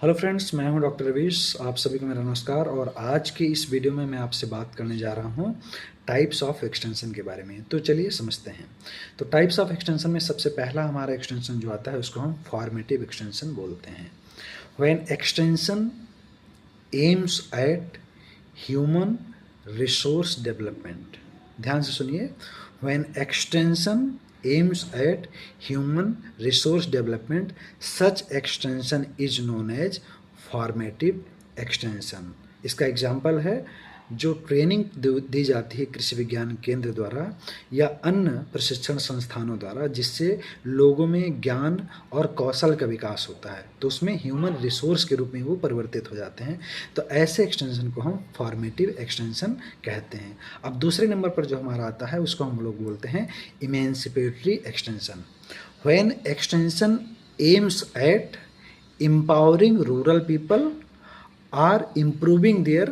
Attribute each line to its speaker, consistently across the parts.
Speaker 1: Hello friends, मैं हूं doctor Ravish. आप सभी को मेरा नमस्कार। और आज की इस वीडियो में मैं आपसे बात करने जा रहा हूं टाइप्स ऑफ एक्सटेंशन के बारे में। तो चलिए समझते हैं। तो टाइप्स ऑफ एक्सटेंशन में सबसे पहला हमारा एक्सटेंशन जो आता है उसको हम फॉर्मेटिव एक्सटेंशन बोलते हैं। When extension aims eight human resource development. ध्यान से सुनिए। When extension aims at human resource development, such extension is known as formative extension। इसका एग्जाम्पल है जो ट्रेनिंग दी जाती है कृषि विज्ञान केंद्र द्वारा या अन्य प्रशिक्षण संस्थानों द्वारा, जिससे लोगों में ज्ञान और कौशल का विकास होता है, तो उसमें ह्यूमन रिसोर्स के रूप में वो परिवर्तित हो जाते हैं। तो ऐसे एक्सटेंशन को हम फॉर्मेटिव एक्सटेंशन कहते हैं। अब दूसरे नंबर पर जो हमारा आता है उसको हम लोग बोलते हैं emancipatory extension. When extension aims at empowering rural people or improving their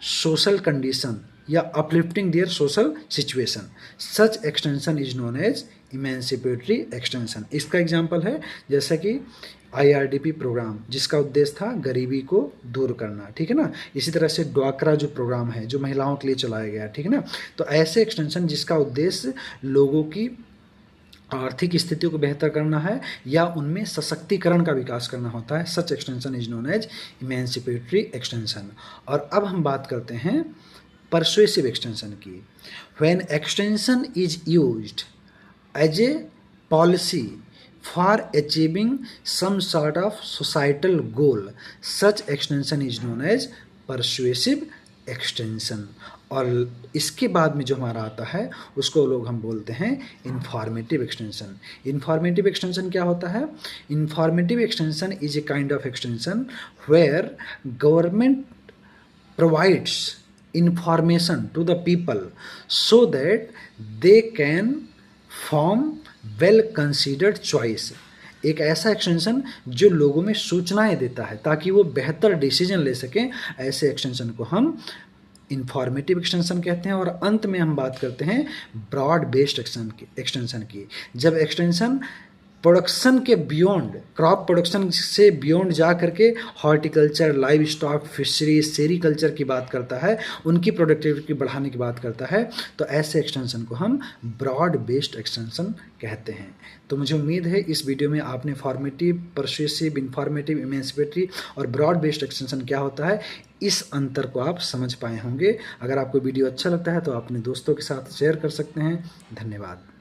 Speaker 1: social condition या uplifting their social situation, such extension is known as emancipatory extension। इसका एग्जाम्पल है जैसा कि IRDP प्रोग्राम, जिसका उद्देश्य था गरीबी को दूर करना, ठीक है ना। इसी तरह से ड्वाक्रा जो प्रोग्राम है जो महिलाओं के लिए चलाया गया, ठीक है ना। तो ऐसे एक्सटेंशन जिसका उद्देश्य लोगों की आर्थिक स्थिति को बेहतर करना है या उनमें सशक्तिकरण का विकास करना होता है, such extension is known as emancipatory extension. और अब हम बात करते हैं परसुएसिव एक्सटेंशन की। When extension is used as a policy for achieving some sort of societal goal, such extension is known as persuasive extension. और इसके बाद में जो हमारा आता है उसको लोग हम बोलते हैं इन्फॉर्मेटिव एक्सटेंशन। इन्फॉर्मेटिव एक्सटेंशन क्या होता है? Informative extension is a kind of extension where government provides information to the people so that they can form well considered choice। एक ऐसा एक्सटेंशन जो लोगों में सूचनाएं देता है ताकि वो बेहतर डिसीजन ले सकें, ऐसे एक्सटेंशन को हम इन्फॉर्मेटिव एक्सटेंशन कहते हैं। और अंत में हम बात करते हैं ब्रॉड बेस्ड एक्सटेंशन की। जब एक्सटेंशन प्रोडक्शन के बियॉन्ड, क्रॉप प्रोडक्शन से बियॉन्ड जा करके horticulture, live stock, fishery, sericulture की बात करता है, उनकी प्रोडक्टिविटी बढ़ाने की बात करता है, तो ऐसे एक्सटेंशन को हम ब्रॉड बेस्ड एक्सटेंशन कहते हैं। तो मुझे उम्मीद है इस वीडियो में आपने फॉर्मेटिव, परसुएसिव, इन्फॉर्मेटिव, इमेंसिपेटरी और ब्रॉड बेस्ड एक्सटेंशन क्या होता है इस अंतर को आप समझ पाए होंगे। अगर आपको वीडियो अच्छा लगता है तो अपने दोस्तों के साथ शेयर कर सकते हैं। धन्यवाद।